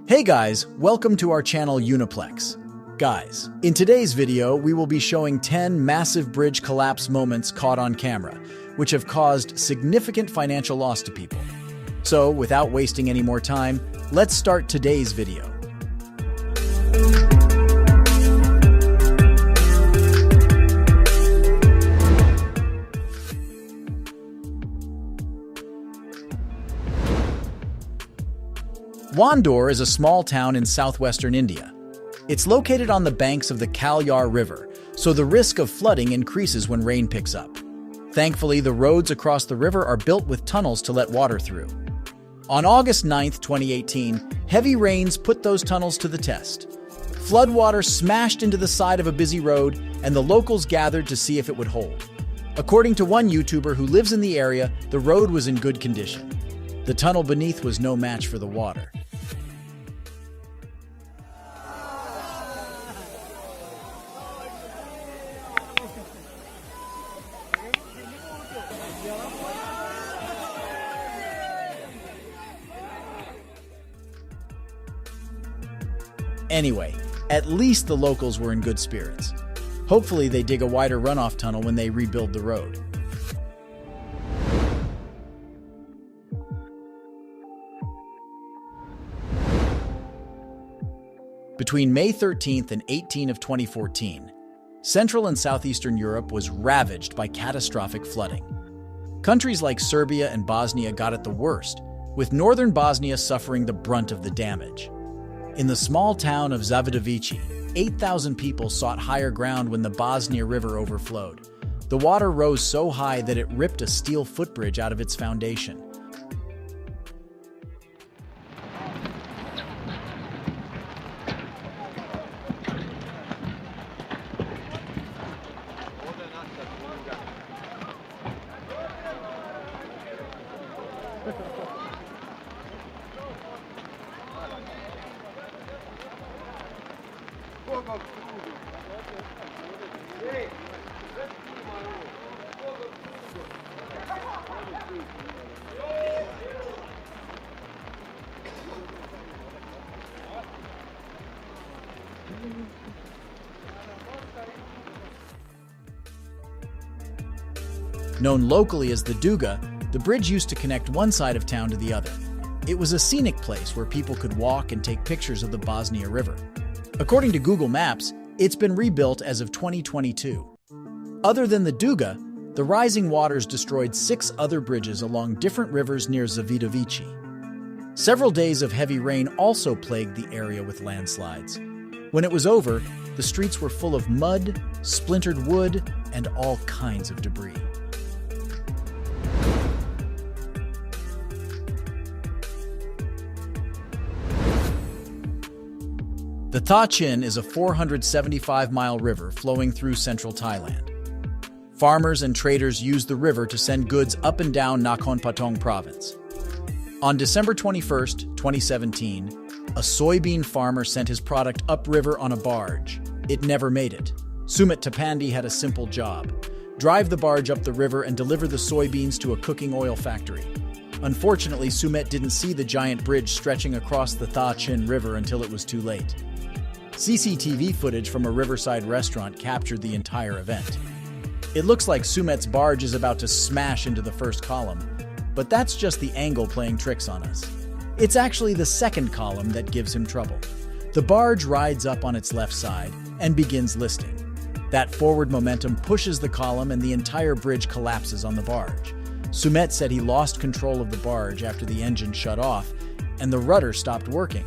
Hey guys, welcome to our channel Uniplex. Guys, in today's video we will be showing 10 massive bridge collapse moments caught on camera, which have caused significant financial loss to people. So, without wasting any more time, let's start today's video. Wandoor is a small town in southwestern India. It's located on the banks of the Kalyar River, so the risk of flooding increases when rain picks up. Thankfully, the roads across the river are built with tunnels to let water through. On August 9, 2018, heavy rains put those tunnels to the test. Floodwater smashed into the side of a busy road, and the locals gathered to see if it would hold. According to one YouTuber who lives in the area, the road was in good condition. The tunnel beneath was no match for the water. Anyway, at least the locals were in good spirits. Hopefully they dig a wider runoff tunnel when they rebuild the road. Between May 13th and 18 of 2014, Central and Southeastern Europe was ravaged by catastrophic flooding. Countries like Serbia and Bosnia got it the worst, with northern Bosnia suffering the brunt of the damage. In the small town of Zavidovici, 8,000 people sought higher ground when the Bosnia River overflowed. The water rose so high that it ripped a steel footbridge out of its foundation. Known locally as the Duga, the bridge used to connect one side of town to the other. It was a scenic place where people could walk and take pictures of the Bosnia River. According to Google Maps, it's been rebuilt as of 2022. Other than the Duga, the rising waters destroyed 6 other bridges along different rivers near Zavidovici. Several days of heavy rain also plagued the area with landslides. When it was over, the streets were full of mud, splintered wood, and all kinds of debris. The Tha Chin is a 475-mile river flowing through central Thailand. Farmers and traders use the river to send goods up and down Nakhon Pathong province. On December 21, 2017, a soybean farmer sent his product upriver on a barge. It never made it. Sumit Tapandi had a simple job: drive the barge up the river and deliver the soybeans to a cooking oil factory. Unfortunately, Sumit didn't see the giant bridge stretching across the Tha Chin River until it was too late. CCTV footage from a riverside restaurant captured the entire event. It looks like Sumit's barge is about to smash into the first column, but that's just the angle playing tricks on us. It's actually the second column that gives him trouble. The barge rides up on its left side and begins listing. That forward momentum pushes the column and the entire bridge collapses on the barge. Sumit said he lost control of the barge after the engine shut off and the rudder stopped working.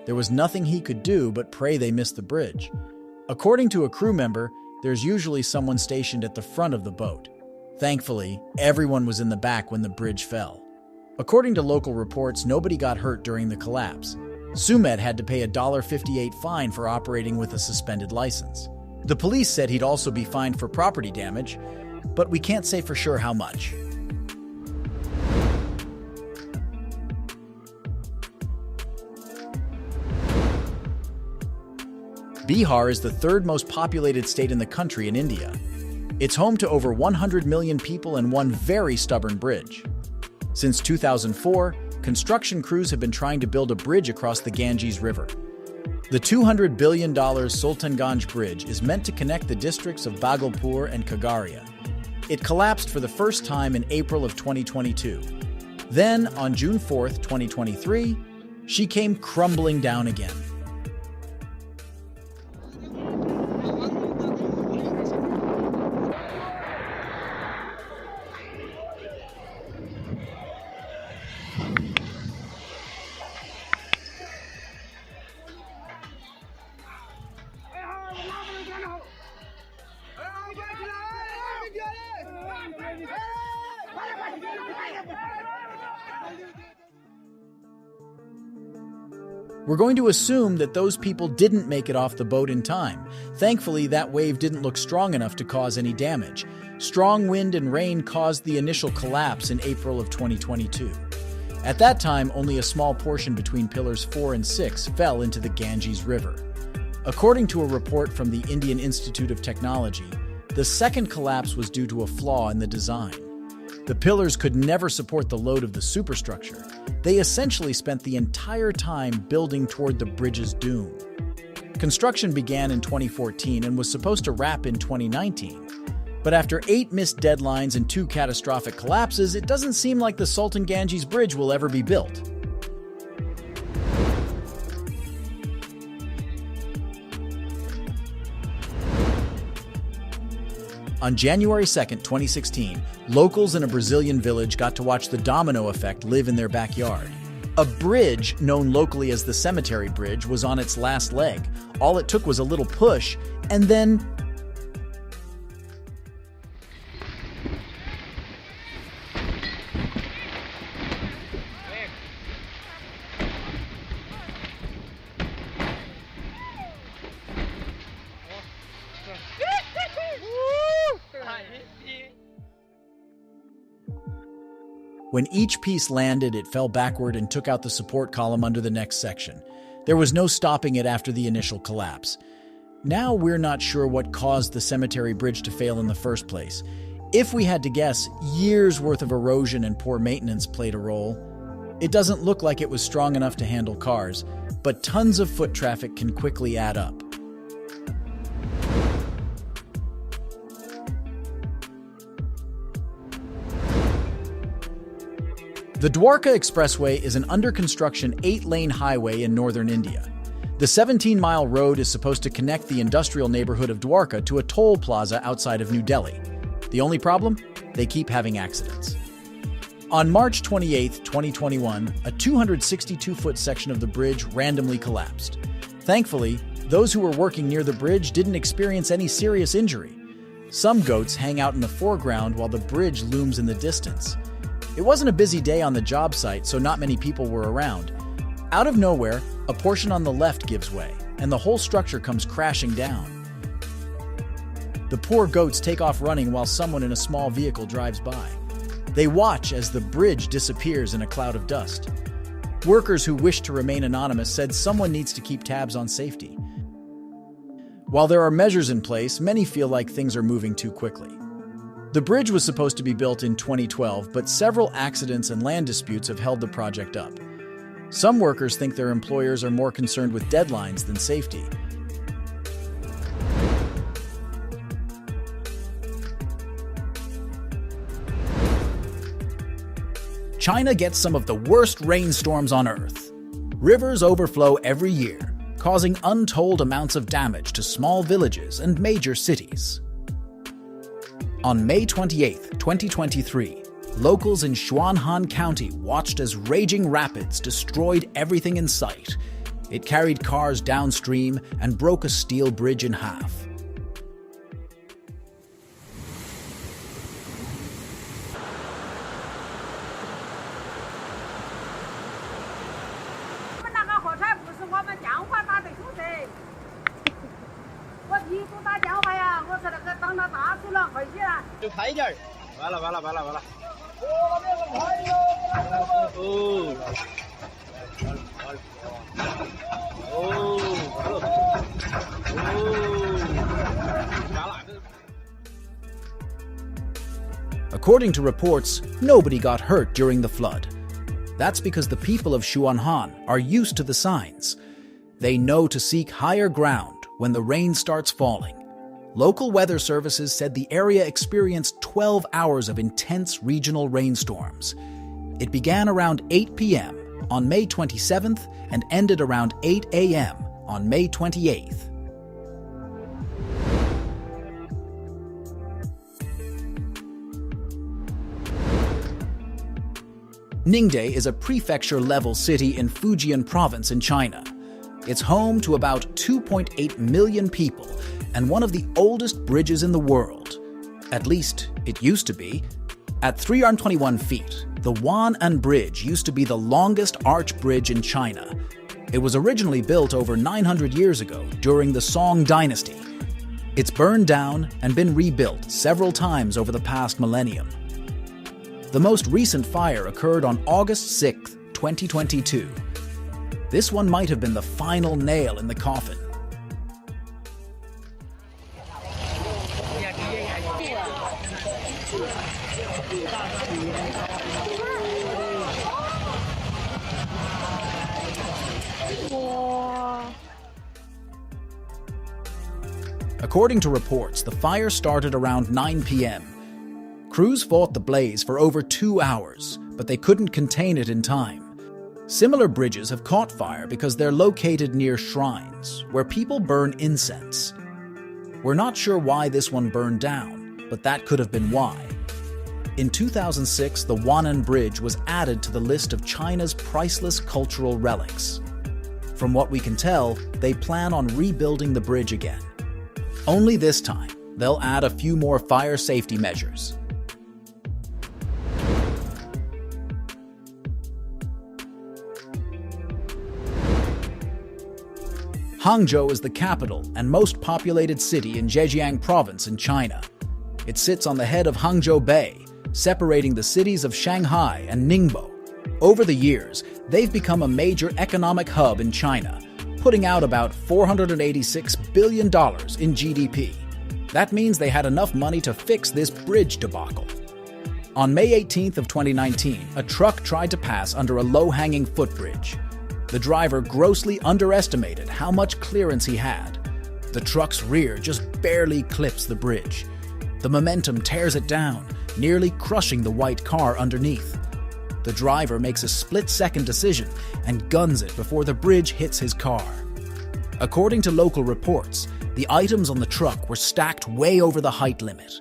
There was nothing he could do but pray they missed the bridge. According to a crew member, there's usually someone stationed at the front of the boat. Thankfully, everyone was in the back when the bridge fell. According to local reports, nobody got hurt during the collapse. Sumit had to pay a $1.58 fine for operating with a suspended license. The police said he'd also be fined for property damage, but we can't say for sure how much. Bihar is the third most populated state in the country in India. It's home to over 100 million people and one very stubborn bridge. Since 2004, construction crews have been trying to build a bridge across the Ganges River. The $200 billion Sultanganj Bridge is meant to connect the districts of Bhagalpur and Khagaria. It collapsed for the first time in April of 2022. Then, on June 4, 2023, she came crumbling down again. We're going to assume that those people didn't make it off the boat in time. Thankfully, that wave didn't look strong enough to cause any damage. Strong wind and rain caused the initial collapse in April of 2022. At that time, only a small portion between pillars 4 and 6 fell into the Ganges River. According to a report from the Indian Institute of Technology, the second collapse was due to a flaw in the design. The pillars could never support the load of the superstructure. They essentially spent the entire time building toward the bridge's doom. Construction began in 2014 and was supposed to wrap in 2019. But after 8 missed deadlines and 2 catastrophic collapses, it doesn't seem like the Sultan Ganges Bridge will ever be built. On January 2, 2016, locals in a Brazilian village got to watch the domino effect live in their backyard. A bridge, known locally as the Cemetery Bridge, was on its last leg. All it took was a little push, and then when each piece landed, it fell backward and took out the support column under the next section. There was no stopping it after the initial collapse. Now we're not sure what caused the cemetery bridge to fail in the first place. If we had to guess, years' worth of erosion and poor maintenance played a role. It doesn't look like it was strong enough to handle cars, but tons of foot traffic can quickly add up. The Dwarka Expressway is an under-construction 8-lane highway in northern India. The 17-mile road is supposed to connect the industrial neighborhood of Dwarka to a toll plaza outside of New Delhi. The only problem? They keep having accidents. On March 28, 2021, a 262-foot section of the bridge randomly collapsed. Thankfully, those who were working near the bridge didn't experience any serious injury. Some goats hang out in the foreground while the bridge looms in the distance. It wasn't a busy day on the job site, so not many people were around. Out of nowhere, a portion on the left gives way, and the whole structure comes crashing down. The poor goats take off running while someone in a small vehicle drives by. They watch as the bridge disappears in a cloud of dust. Workers who wish to remain anonymous said someone needs to keep tabs on safety. While there are measures in place, many feel like things are moving too quickly. The bridge was supposed to be built in 2012, but several accidents and land disputes have held the project up. Some workers think their employers are more concerned with deadlines than safety. China gets some of the worst rainstorms on Earth. Rivers overflow every year, causing untold amounts of damage to small villages and major cities. On May 28, 2023, locals in Xuanhan County watched as raging rapids destroyed everything in sight. It carried cars downstream and broke a steel bridge in half. According to reports, nobody got hurt during the flood. That's because the people of Xuanhan are used to the signs. They know to seek higher ground when the rain starts falling. Local weather services said the area experienced 12 hours of intense regional rainstorms. It began around 8 p.m. on May 27th and ended around 8 a.m. on May 28th. Ningde is a prefecture-level city in Fujian province in China. It's home to about 2.8 million people and one of the oldest bridges in the world. At least, it used to be. At 321 feet, the Wan'an Bridge used to be the longest arch bridge in China. It was originally built over 900 years ago during the Song Dynasty. It's burned down and been rebuilt several times over the past millennium. The most recent fire occurred on August 6, 2022. This one might have been the final nail in the coffin. According to reports, the fire started around 9 p.m. Crews fought the blaze for over 2 hours, but they couldn't contain it in time. Similar bridges have caught fire because they're located near shrines, where people burn incense. We're not sure why this one burned down, but that could have been why. In 2006, the Wan'an Bridge was added to the list of China's priceless cultural relics. From what we can tell, they plan on rebuilding the bridge again. Only this time, they'll add a few more fire safety measures. Hangzhou is the capital and most populated city in Zhejiang province in China. It sits on the head of Hangzhou Bay, separating the cities of Shanghai and Ningbo. Over the years, they've become a major economic hub in China, putting out about $486 billion in GDP. That means they had enough money to fix this bridge debacle. On May 18th of 2019, a truck tried to pass under a low-hanging footbridge. The driver grossly underestimated how much clearance he had. The truck's rear just barely clips the bridge. The momentum tears it down, nearly crushing the white car underneath. The driver makes a split-second decision and guns it before the bridge hits his car. According to local reports, the items on the truck were stacked way over the height limit.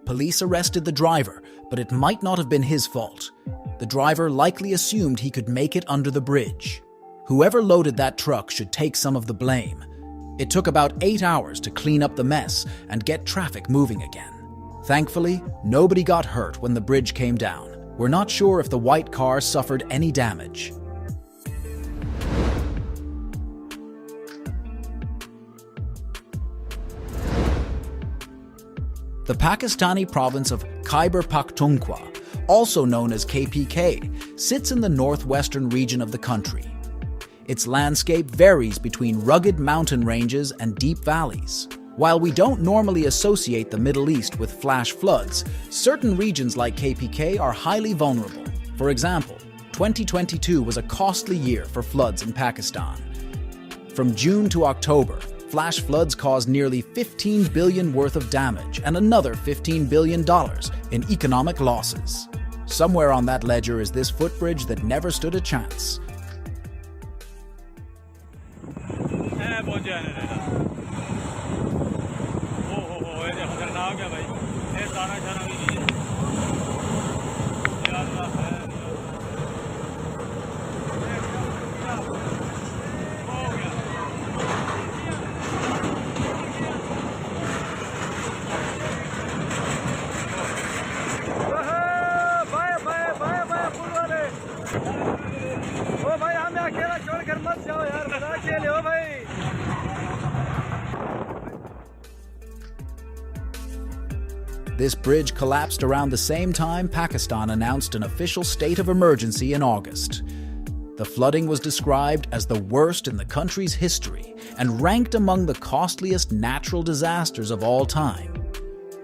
Police arrested the driver, but it might not have been his fault. The driver likely assumed he could make it under the bridge. Whoever loaded that truck should take some of the blame. It took about 8 hours to clean up the mess and get traffic moving again. Thankfully, nobody got hurt when the bridge came down. We're not sure if the white car suffered any damage. The Pakistani province of Khyber Pakhtunkhwa, also known as KPK, sits in the northwestern region of the country. Its landscape varies between rugged mountain ranges and deep valleys. While we don't normally associate the Middle East with flash floods, certain regions like KPK are highly vulnerable. For example, 2022 was a costly year for floods in Pakistan. From June to October, flash floods caused nearly $15 billion worth of damage and another $15 billion in economic losses. Somewhere on that ledger is this footbridge that never stood a chance. This bridge collapsed around the same time Pakistan announced an official state of emergency in August. The flooding was described as the worst in the country's history and ranked among the costliest natural disasters of all time.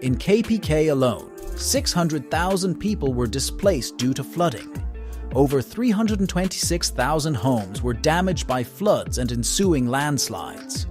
In KPK alone, 600,000 people were displaced due to flooding. over 326,000 homes were damaged by floods and ensuing landslides.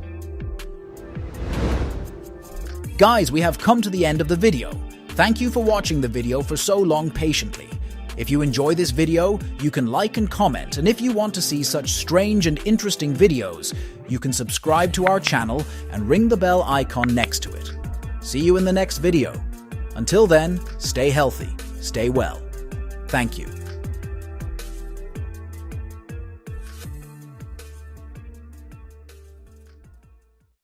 Guys, we have come to the end of the video. Thank you for watching the video for so long patiently. If you enjoy this video, you can like and comment, and if you want to see such strange and interesting videos, you can subscribe to our channel and ring the bell icon next to it. See you in the next video. Until then, stay healthy, stay well. Thank you.